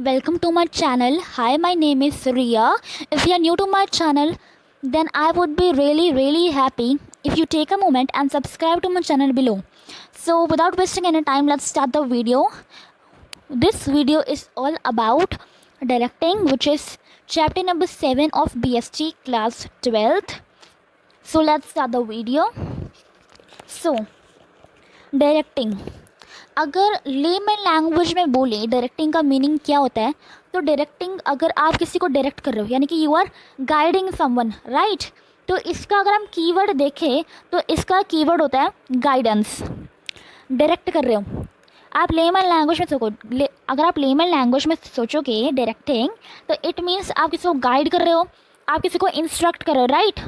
Welcome to my channel. Hi, my name is Riya. If you are new to my channel, then I would be really happy if you take a moment and subscribe to my channel below. So, without wasting any time, let's start the video. This video is all about directing, which is chapter number 7 of BST class 12th. So, let's start the video. So, directing, अगर layman language में बोले directing का meaning क्या होता है, तो directing अगर आप किसी को डायरेक्ट कर रहे हो यानी कि you are guiding someone, right. तो इसका अगर हम कीवर्ड देखें तो इसका कीवर्ड होता है गाइडेंस। डायरेक्ट कर रहे हो आप लेमन लैंग्वेज में अगर आप लेमन लैंग्वेज में सोचोगे डायरेक्टिंग, तो इट मीन्स आप किसी को गाइड कर रहे हो, आप किसी को इंस्ट्रक्ट कर रहे हो, राइट।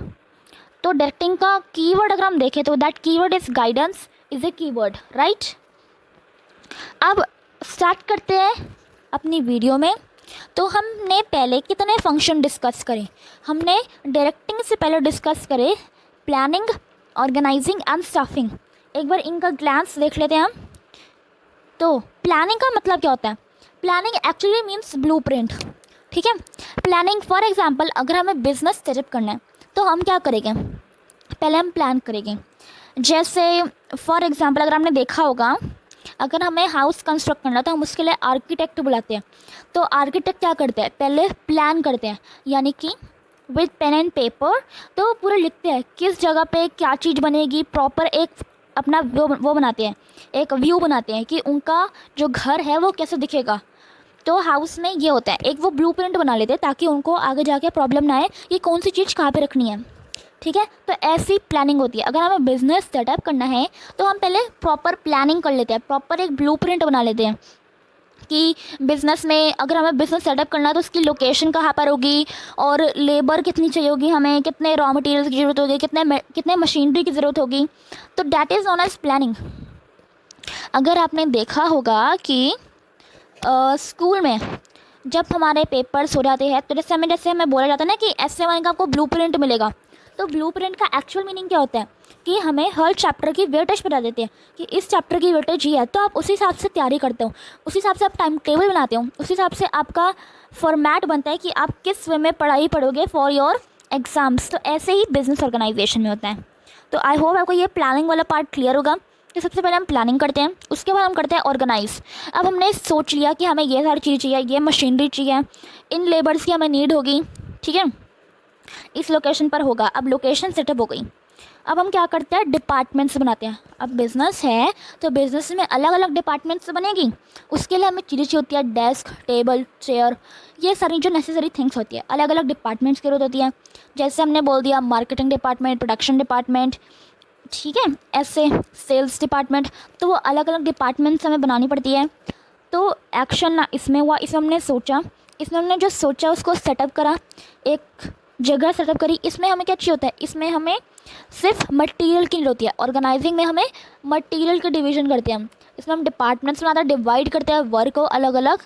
तो डायरेक्टिंग का कीवर्ड अगर हम देखें तो that keyword is guidance is a keyword, right. अब स्टार्ट करते हैं अपनी वीडियो में। तो हमने पहले कितने फंक्शन डिस्कस करे, हमने डायरेक्टिंग से पहले डिस्कस करे प्लानिंग, ऑर्गेनाइजिंग एंड स्टाफिंग। एक बार इनका ग्लैंस देख लेते हैं हम। तो प्लानिंग का मतलब क्या होता है? प्लानिंग एक्चुअली मीन्स ब्लूप्रिंट, ठीक है। प्लानिंग फॉर एग्जांपल अगर हमें बिजनेस सेटअप करना है तो हम क्या करेंगे, पहले हम प्लान करेंगे। जैसे फॉर एग्जांपल अगर हमने देखा होगा, अगर हमें हाउस कंस्ट्रक्ट करना है तो हम उसके लिए आर्किटेक्ट बुलाते हैं। तो आर्किटेक्ट क्या करते हैं, पहले प्लान करते हैं, यानी कि विद पेन एंड पेपर तो पूरा लिखते हैं किस जगह पे क्या चीज़ बनेगी, प्रॉपर एक अपना वो बनाते हैं, एक व्यू बनाते हैं कि उनका जो घर है वो कैसे दिखेगा। तो हाउस में ये होता है, एक वो ब्लूप्रिंट बना लेते हैं ताकि उनको आगे जाके प्रॉब्लम ना आए कि कौन सी चीज़ कहाँ पे रखनी है, ठीक है। तो ऐसी प्लानिंग होती है। अगर हमें बिज़नेस सेटअप करना है तो हम पहले प्रॉपर प्लानिंग कर लेते हैं, प्रॉपर एक ब्लूप्रिंट बना लेते हैं कि बिज़नेस में अगर हमें बिज़नेस सेटअप करना है तो उसकी लोकेशन कहाँ पर होगी और लेबर कितनी चाहिए होगी, हमें कितने रॉ मटेरियल्स की ज़रूरत होगी, कितने मशीनरी की ज़रूरत होगी। तो that is known as planning. अगर आपने देखा होगा कि स्कूल में जब हमारे पेपर्स हो जाते हैं तो जैसे हमें बोला जाता है ना कि ऐसे वन का आपको ब्लूप्रिंट मिलेगा। तो ब्लूप्रिंट का एक्चुअल मीनिंग क्या होता है कि हमें हर चैप्टर की वेटेज बता देते हैं कि इस चैप्टर की वेटेज ये है, तो आप उसी हिसाब से तैयारी करते हो, उसी हिसाब से आप टाइम टेबल बनाते हो, उसी हिसाब से आपका फॉर्मेट बनता है कि आप किस वे में पढ़ाई पढ़ोगे फॉर योर एग्ज़ाम्स। तो ऐसे ही बिजनेस ऑर्गेनाइजेशन में होता है। तो आई होप आपको ये प्लानिंग वाला पार्ट क्लियर होगा। तो सबसे पहले हम प्लानिंग करते हैं, उसके बाद हम करते हैं ऑर्गेनाइज। अब हमने सोच लिया कि हमें ये सारी चीज़ें चाहिए, ये मशीनरी चाहिए, इन लेबर्स की हमें नीड होगी, ठीक है, इस लोकेशन पर होगा। अब लोकेशन सेटअप हो गई। अब हम क्या करते हैं, डिपार्टमेंट्स बनाते हैं। अब बिज़नेस है तो बिज़नेस में अलग अलग डिपार्टमेंट्स बनेगी, उसके लिए हमें चीज़ें चाहिए होती है, डेस्क, टेबल, चेयर, ये सारी जो नेसेसरी थिंग्स होती है, अलग अलग डिपार्टमेंट्स की जरूरत होती है। जैसे हमने बोल दिया मार्केटिंग डिपार्टमेंट, प्रोडक्शन डिपार्टमेंट, ठीक है, ऐसे सेल्स डिपार्टमेंट। तो वो अलग अलग डिपार्टमेंट्स हमें बनानी पड़ती है। तो एक्शन ना इसमें हुआ, इसमें हमने सोचा, इसमें हमने जो सोचा उसको सेटअप करा, एक जगह सेटअप करी। इसमें हमें क्या चाहिए होता है, इसमें हमें सिर्फ मटेरियल की नीड होती है। ऑर्गेनाइजिंग में हमें मटेरियल की डिवीजन करते हैं हम। इसमें हम डिपार्टमेंट्स बनाते हैं, डिवाइड करते हैं वर्क को अलग अलग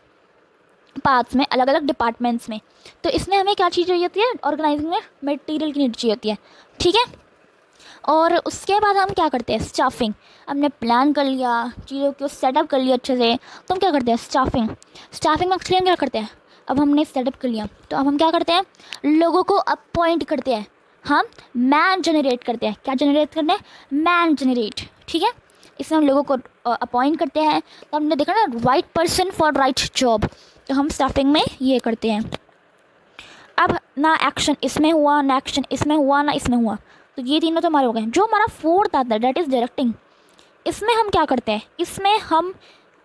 पार्ट्स में, अलग अलग डिपार्टमेंट्स में। तो इसमें हमें क्या चीज़ चाहिए होती है, ऑर्गेनाइजिंग में मटेरियल की नीड चाहिए होती है, ठीक है। और उसके बाद हम क्या करते हैं, स्टाफिंग। हमने प्लान कर लिया, चीज़ों को सेटअप कर लिया अच्छे से, तो हम क्या करते हैं, स्टाफिंग। स्टाफिंग में एक्चुअली हम क्या करते हैं, अब हमने सेटअप कर लिया तो अब हम क्या करते हैं, लोगों को अपॉइंट करते हैं, हम मैन जनरेट करते हैं। क्या जनरेट करते हैं, मैन जनरेट, ठीक है। इसमें हम लोगों को अपॉइंट करते हैं। तो हमने देखा ना, right person for right job, तो हम स्टाफिंग में ये करते हैं। अब ना एक्शन इसमें हुआ, ना एक्शन इसमें हुआ, ना इसमें हुआ, तो ये तीनों तो हमारे हो गए। जो हमारा फोर्थ आता है डेट इज़ डायरेक्टिंग। इसमें हम क्या करते हैं, इसमें हम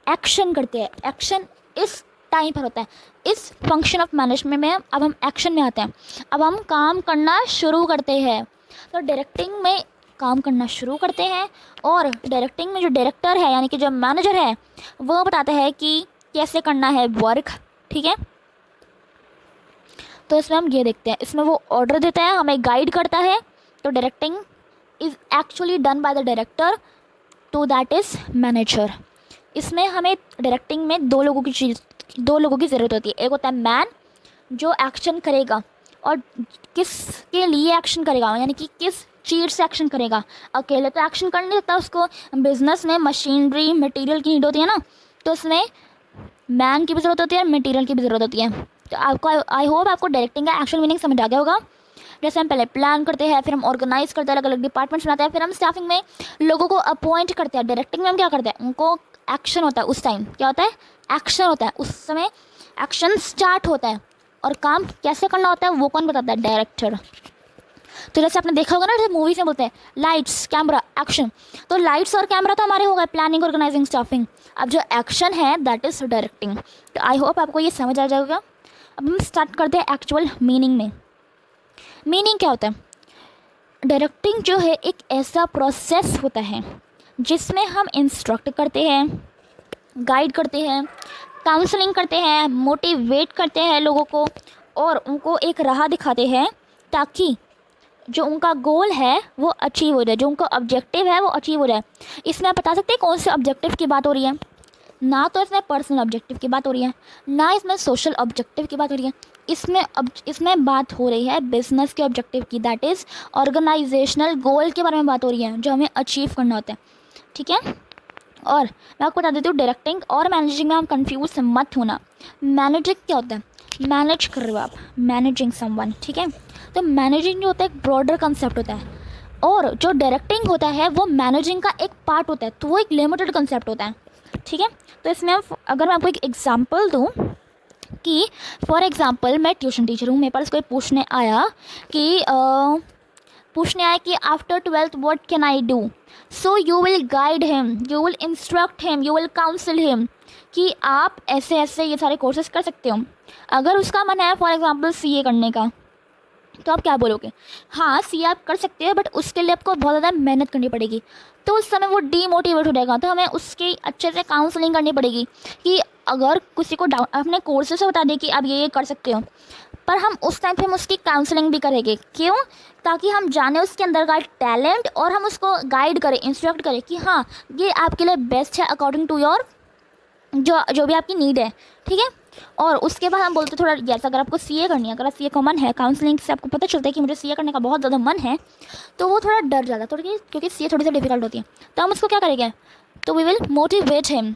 एक्शन करते हैं। एक्शन इस टाइम पर होता है, इस फंक्शन ऑफ मैनेजमेंट में अब हम एक्शन में आते हैं। अब हम काम करना शुरू करते हैं। तो डायरेक्टिंग में काम करना शुरू करते हैं, और डायरेक्टिंग में जो डायरेक्टर है यानी कि जो मैनेजर है वो बताता है कि कैसे करना है वर्क, ठीक है। तो इसमें हम ये देखते हैं, इसमें वो ऑर्डर देता है, हमें गाइड करता है। तो directing is actually done by the director, तो दैट इज़ मैनेजर। इसमें हमें डायरेक्टिंग में दो लोगों की ज़रूरत होती है। एक होता है मैन जो एक्शन करेगा, और किसके लिए एक्शन करेगा, यानी कि किस चीज़ से एक्शन करेगा। अकेले तो एक्शन कर नहीं सकता, उसको बिजनेस में मशीनरी मटेरियल की नीड होती है ना। तो उसमें मैन की भी ज़रूरत होती है, मटेरियल की भी ज़रूरत होती है। तो आपको आई होप आपको डायरेक्टिंग का एक्चुअल मीनिंग समझ आ गया होगा। जैसे हम पहले प्लान करते हैं, फिर हम ऑर्गेनाइज करते हैं, अलग अलग डिपार्टमेंट्स बनाते हैं, फिर हम स्टाफिंग में लोगों को अपॉइंट करते हैं। डायरेक्टिंग में हम क्या करते हैं, उनको एक्शन होता है, उस टाइम क्या होता है, एक्शन होता है, उस समय एक्शन स्टार्ट होता है। और काम कैसे करना होता है वो कौन बताता है, डायरेक्टर। तो जैसे आपने देखा होगा ना, जैसे मूवीज में बोलते हैं लाइट्स कैमरा एक्शन, तो लाइट्स और कैमरा तो हमारे हो गए प्लानिंग ऑर्गेनाइजिंग स्टाफिंग। अब जो एक्शन है दैट इज़ डायरेक्टिंग। तो आई होप आपको ये समझ आ जाएगा। अब हम स्टार्ट करते हैं एक्चुअल मीनिंग में। मीनिंग क्या होता है, डायरेक्टिंग जो है एक ऐसा प्रोसेस होता है जिसमें हम इंस्ट्रक्ट करते हैं, गाइड करते हैं, काउंसलिंग करते हैं, मोटिवेट करते हैं लोगों को, और उनको एक राह दिखाते हैं ताकि जो उनका गोल है वो अचीव हो जाए, जो उनका ऑब्जेक्टिव है वो अचीव हो जाए। इसमें आप बता सकते हैं कौन से ऑब्जेक्टिव की बात हो रही है। ना तो इसमें पर्सनल ऑब्जेक्टिव की बात हो रही है, ना इसमें सोशल ऑब्जेक्टिव की बात हो रही है। इसमें बात हो रही है बिजनेस के ऑब्जेक्टिव की, दैट इज़ ऑर्गेनाइजेशनल गोल के बारे में बात हो रही है जो हमें अचीव करना होता है। ठीक है। और मैं आपको बता देती हूँ, डायरेक्टिंग और मैनेजिंग में हम कंफ्यूज मत होना। मैनेजिंग क्या होता है, मैनेज कर रहे हो आप, मैनेजिंग समवन। ठीक है। तो मैनेजिंग जो होता है एक ब्रॉडर कंसेप्ट होता है, और जो डायरेक्टिंग होता है वो मैनेजिंग का एक पार्ट होता है, तो वो एक लिमिटेड कंसेप्ट होता है। ठीक है। तो इसमें अगर मैं आपको एक एग्जांपल दूँ कि फॉर एग्जांपल मैं ट्यूशन टीचर हूँ, मेरे पास कोई पूछने आया कि after 12th what can I do, so you will guide him, you will instruct him, you will council him कि आप ऐसे ऐसे ये सारे कोर्सेज कर सकते हो। अगर उसका मन है फॉर एग्जांपल सीए करने का, तो आप क्या बोलोगे, हाँ सीए आप कर सकते हो बट उसके लिए आपको बहुत ज़्यादा मेहनत करनी पड़ेगी। तो उस समय वो डीमोटिवेट हो जाएगा। तो हमें उसकी अच्छे से काउंसलिंग करनी पड़ेगी कि अगर किसी को अपने कोर्सेज से बता दें कि आप ये कर सकते हो, पर हम उस टाइम पे हम उसकी काउंसलिंग भी करेंगे। क्यों, ताकि हम जाने उसके अंदर का टैलेंट और हम उसको गाइड करें, इंस्ट्रक्ट करें कि हाँ ये आपके लिए बेस्ट है अकॉर्डिंग टू योर जो भी आपकी नीड है। ठीक है। और उसके बाद हम बोलते थोड़ा यस, अगर आपको सीए करनी है, अगर आप सीए का मन है, काउंसलिंग से आपको पता चलता है कि मुझे सीए करने का बहुत ज़्यादा मन है, तो वो थोड़ा डर जाता है थोड़ी, क्योंकि सीए थोड़ी सी डिफिकल्ट होती है। तो हम उसको क्या करेंगे, तो वी विल मोटिवेट हिम।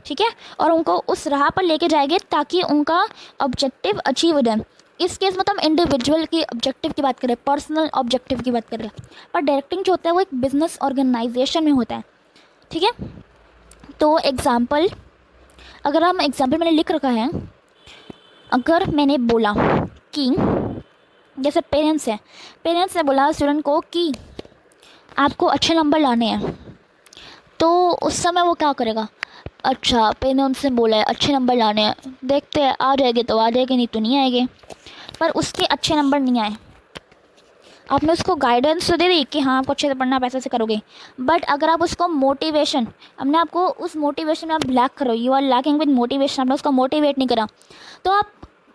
ठीक है। और उनको उस राह पर लेके जाएंगे ताकि उनका ऑब्जेक्टिव अचीव हो जाए। इस केस में तो हम इंडिविजुअल की ऑब्जेक्टिव की बात करें, पर्सनल ऑब्जेक्टिव की बात कर रहे हैं, पर डायरेक्टिंग जो होता है वो एक बिजनेस ऑर्गेनाइजेशन में होता है। ठीक है। तो एग्जाम्पल, अगर हम एग्जाम्पल मैंने लिख रखा है, अगर मैंने बोला कि जैसे पेरेंट्स हैं, पेरेंट्स ने बोला स्टूडेंट को कि आपको अच्छे नंबर लाने हैं, तो उस समय वो क्या करेगा, अच्छा पेरेंट्स ने बोला है अच्छे नंबर लाने हैं, देखते हैं आ जाएंगे तो आ जाएंगे, नहीं तो नहीं आएंगे। पर उसके अच्छे नंबर नहीं आए, आपने उसको गाइडेंस तो दे दी कि हाँ आपको अच्छे से पढ़ना, पैसे से करोगे, बट अगर आप उसको मोटिवेशन, हमने आपको उस मोटिवेशन में आप लैक करो, you are lacking with motivation, आपने उसको मोटिवेट नहीं करा, तो आप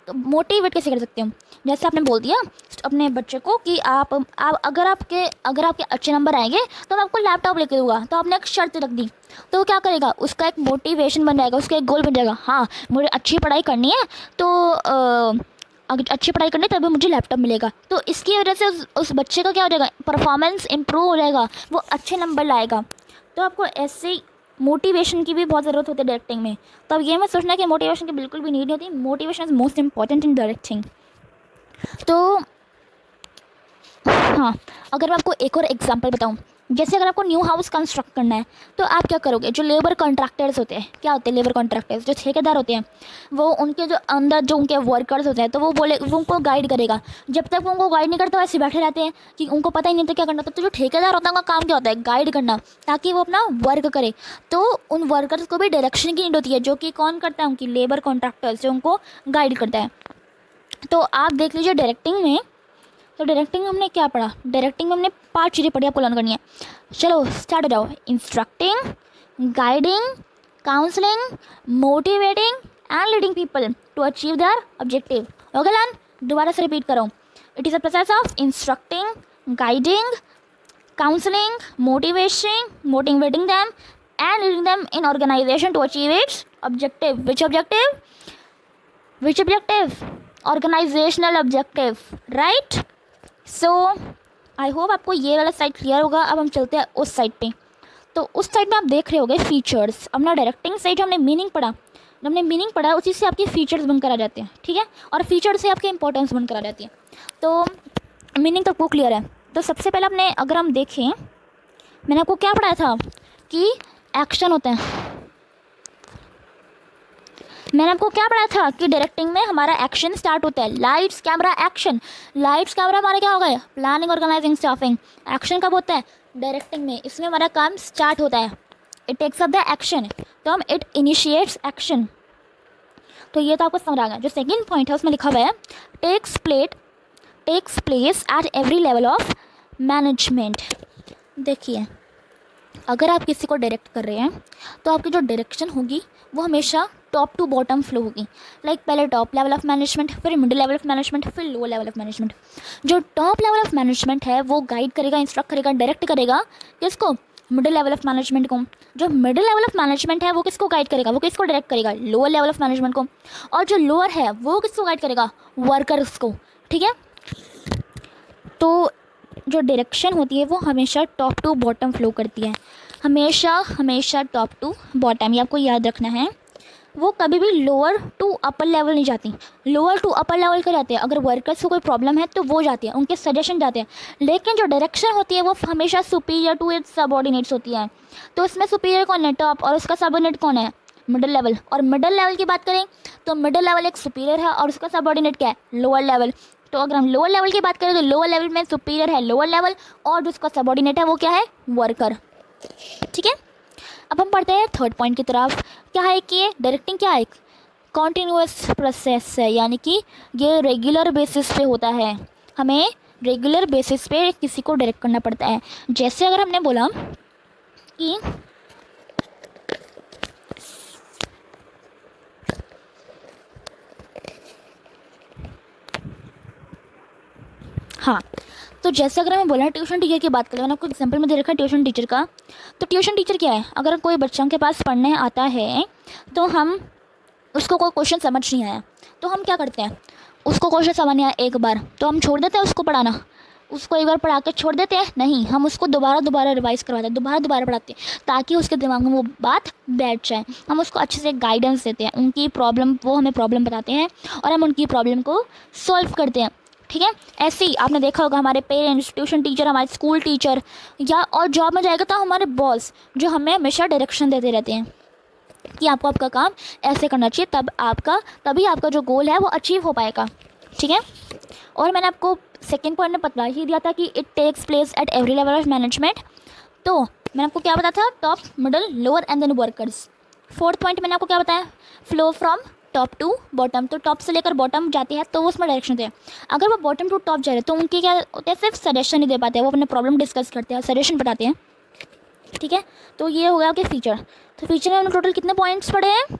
मोटिवेट कैसे कर सकते हो। जैसे आपने बोल दिया अपने बच्चे को कि आप अगर आपके अच्छे नंबर आएंगे तो मैं आपको लैपटॉप लेके दूंगा, तो आपने एक शर्त रख दी, तो वो क्या करेगा, उसका एक मोटिवेशन बन जाएगा, उसका एक गोल बन जाएगा, हाँ मुझे अच्छी पढ़ाई करनी है, तो अगर अच्छी पढ़ाई करनी तभी मुझे लैपटॉप मिलेगा। तो इसकी वजह से उस बच्चे का क्या हो जाएगा, परफॉर्मेंस इंप्रूव हो जाएगा, वो अच्छे नंबर लाएगा। तो आपको ऐसे मोटिवेशन की भी बहुत ज़रूरत होती है डायरेक्टिंग में। तो अब ये मत सोचना कि मोटिवेशन की बिल्कुल भी नीड नहीं होती, motivation is most important in directing. तो हाँ, अगर मैं आपको एक और एग्जांपल बताऊँ, जैसे अगर आपको न्यू हाउस कंस्ट्रक्ट करना है, तो आप क्या करोगे, जो लेबर कॉन्ट्रैक्टर्स होते हैं, क्या होते हैं लेबर कॉन्ट्रैक्टर्स, जो ठेकेदार होते हैं, वो उनके जो अंदर जो उनके वर्कर्स होते हैं, तो वो उनको गाइड करेगा। जब तक वो उनको गाइड नहीं करता वैसे बैठे रहते हैं कि उनको पता ही नहीं होता क्या करना। तो जो ठेकेदार होता है उनका काम क्या होता है, गाइड करना, ताकि वो अपना वर्क करे। तो उन वर्कर्स को भी डायरेक्शन की नीड होती है, जो कि कौन करता है, उनकी लेबर कॉन्ट्रैक्टर्स, जो उनको गाइड करता है। तो आप देख लीजिए डायरेक्टिंग में, तो डायरेक्टिंग में हमने क्या पढ़ा, डायरेक्टिंग में हमने 5 चीज़ें पढ़ी, आपको लर्न करनी है। चलो स्टार्ट हो जाओ, instructing, guiding, counselling, motivating and leading people to achieve their objective. Okay learn, दोबारा से रिपीट करो। It is a process of instructing, guiding, counseling, motivating them and leading them in organization to achieve its objective. Which objective? Which objective? Organizational objective, right? So I hope आपको ये वाला side clear होगा। अब हम चलते हैं उस side पे। तो उस साइड में आप देख रहे होगे फीचर्स। अपना डायरेक्टिंग साइड हमने मीनिंग पढ़ा, जब हमने मीनिंग पढ़ा उसी से आपके फीचर्स बनकर आ जाते हैं, ठीक है, और फीचर से आपके इंपॉर्टेंस बनकर आ जाती है। तो मीनिंग तो आपको क्लियर है। तो सबसे पहले अपने अगर हम देखें, मैंने आपको क्या पढ़ाया था कि एक्शन होते हैं। मैंने आपको क्या पढ़ाया था कि डायरेक्टिंग में हमारा एक्शन स्टार्ट होता है, lights camera action. Lights camera हमारा क्या हो गया, प्लानिंग ऑर्गेनाइजिंग स्टाफिंग। एक्शन कब होता है, डायरेक्टिंग में, इसमें हमारा काम स्टार्ट होता है। It takes up the action, तो हम इट इनिशिएट्स एक्शन। तो ये तो आपको समझ आ गया। जो सेकंड पॉइंट है उसमें लिखा हुआ है takes place at every level of management. देखिए, अगर आप किसी को डायरेक्ट कर रहे हैं तो आपकी जो डायरेक्शन होगी वो हमेशा टॉप टू बॉटम फ्लो होगी। लाइक पहले टॉप लेवल ऑफ मैनेजमेंट, फिर मिडिल लेवल ऑफ मैनेजमेंट, फिर लोअर लेवल ऑफ मैनेजमेंट। जो टॉप लेवल ऑफ मैनेजमेंट है वो गाइड करेगा, इंस्ट्रक्ट करेगा, डायरेक्ट करेगा किसको, मिडिल लेवल ऑफ मैनेजमेंट को। जो मिडिल लेवल ऑफ मैनेजमेंट है वो किसको गाइड करेगा, वो किसको डायरेक्ट करेगा, लोअर लेवल ऑफ मैनेजमेंट को। और जो लोअर है वो किसको गाइड करेगा, वर्कर्स को, ठीक है। तो जो डायरेक्शन होती है वो हमेशा टॉप टू बॉटम फ्लो करती है, हमेशा टॉप टू बॉटम, ये आपको याद रखना है। वो कभी भी लोअर टू अपर लेवल नहीं जाती। लोअर टू अपर लेवल का जाते हैं, अगर वर्कर्स को कोई प्रॉब्लम है तो वो जाती है, उनके सजेशन जाते हैं। लेकिन जो डायरेक्शन होती है वो हमेशा सुपीरियर टू इट्स सबऑर्डिनेट्स होती है। तो इसमें सुपीरियर कौन है, टॉप, और उसका सबऑर्डिनेट कौन है, मिडिल लेवल। और मिडिल लेवल की बात करें तो मिडिल लेवल एक सुपीरियर है और उसका सबऑर्डिनेट क्या है, लोअर लेवल। तो अगर हम लोअर लेवल की बात करें तो लोअर लेवल में सुपीरियर है लोअर लेवल, और जो उसका सबऑर्डिनेट है वो क्या है, वर्कर, ठीक है। अब हम पढ़ते हैं थर्ड पॉइंट की तरफ। क्या है कि डायरेक्टिंग क्या है, कॉन्टिन्यूअस प्रोसेस है, यानी कि ये रेगुलर बेसिस पे होता है। हमें रेगुलर बेसिस पे किसी को डायरेक्ट करना पड़ता है। जैसे अगर हमने बोला कि हाँ, तो जैसे अगर हमें बोला ट्यूशन टीचर की बात करें, मैंने आपको एग्जांपल में दे रखा है ट्यूशन टीचर का। तो ट्यूशन टीचर क्या है, अगर कोई बच्चों के पास पढ़ने आता है तो हम उसको कोई क्वेश्चन समझ नहीं आया तो हम क्या करते हैं, उसको क्वेश्चन समझ नहीं आया एक बार तो हम छोड़ देते हैं उसको पढ़ाना, उसको एक बार पढ़ा के छोड़ देते हैं, नहीं, हम उसको दोबारा रिवाइज करवाते हैं, दोबारा पढ़ाते हैं ताकि उसके दिमाग में वो बात बैठ जाए। हम उसको अच्छे से गाइडेंस देते हैं, उनकी प्रॉब्लम, वो हमें प्रॉब्लम बताते हैं और हम उनकी प्रॉब्लम को सॉल्व करते हैं, ठीक है। ऐसे ही आपने देखा होगा हमारे पेरेंट्स, ट्यूशन टीचर, हमारे स्कूल टीचर, या और जॉब में जाएगा तो हमारे बॉस जो हमें हमेशा डायरेक्शन देते रहते हैं कि आपको आपका काम ऐसे करना चाहिए, तभी आपका जो गोल है वो अचीव हो पाएगा, ठीक है। और मैंने आपको सेकेंड पॉइंट में बता ही दिया था कि it takes place at every level of management. तो मैंने आपको क्या बताया था, top, middle, lower and then workers. Fourth point मैंने आपको क्या बताया, flow from top to bottom. तो टॉप से लेकर बॉटम जाती है तो वो उसमें डायरेक्शन देते हैं। अगर वो बॉटम टू टॉप जा रहे हैं तो उनके क्या होते हैं, सिर्फ सजेशन ही दे पाते हैं, वो अपने प्रॉब्लम डिस्कस करते हैं, सजेशन बताते हैं, ठीक है। तो ये हो गया आपके फीचर। तो फीचर में हमने टोटल कितने पॉइंट्स पढ़े हैं,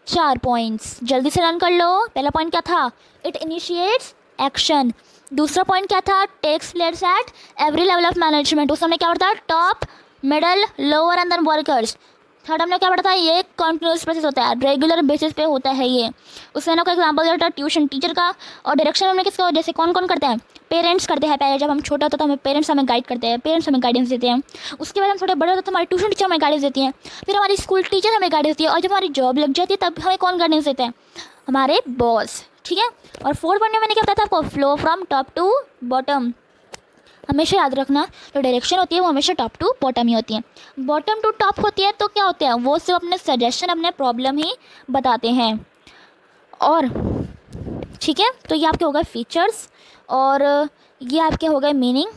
4 पॉइंट्स। जल्दी से रन कर लो। पहला पॉइंट क्या था, इट इनिशिएट्स एक्शन। दूसरा पॉइंट क्या था, takes place at every level of management. उस हमने क्या पढ़ा था, top, middle, lower and then workers. Third हमने क्या पढ़ा था, ये कॉन्टिन्यूस प्रोसेस होता है, रेगुलर बेसिस पे होता है ये। उसने ना कोई एग्जांपल दिया था ट्यूशन टीचर का। और डायरेक्शन हमने किसका, जैसे कौन कौन करते हैं, पेरेंट्स करते हैं। पहले जब हम छोटा होता तो हमें पेरेंट्स हमें गाइड करते हैं, पेरेंट्स हमें गाइडेंस देते हैं। उसके बाद हम थोड़े बड़े होते तो हमारी ट्यूशन टीचर हमें गाइडेंस देती हैं, फिर हमारी स्कूल टीचर हमें गाइडेंस देती है, और जब हमारी जॉब लग जाती है तब हमें कौन गाइडेंस देते हैं, हमारे बॉस, ठीक है। और फोर्थ पॉइंट में मैंने क्या बताया था आपको, flow from top to bottom. हमेशा याद रखना, जो डायरेक्शन होती है वो हमेशा टॉप टू बॉटम ही होती है। बॉटम टू टॉप होती है तो क्या होता है, वो सिर्फ अपने सजेशन, अपने प्रॉब्लम ही बताते हैं। और ठीक है, तो ये आपके हो गए फीचर्स, और ये आपके हो गए मीनिंग,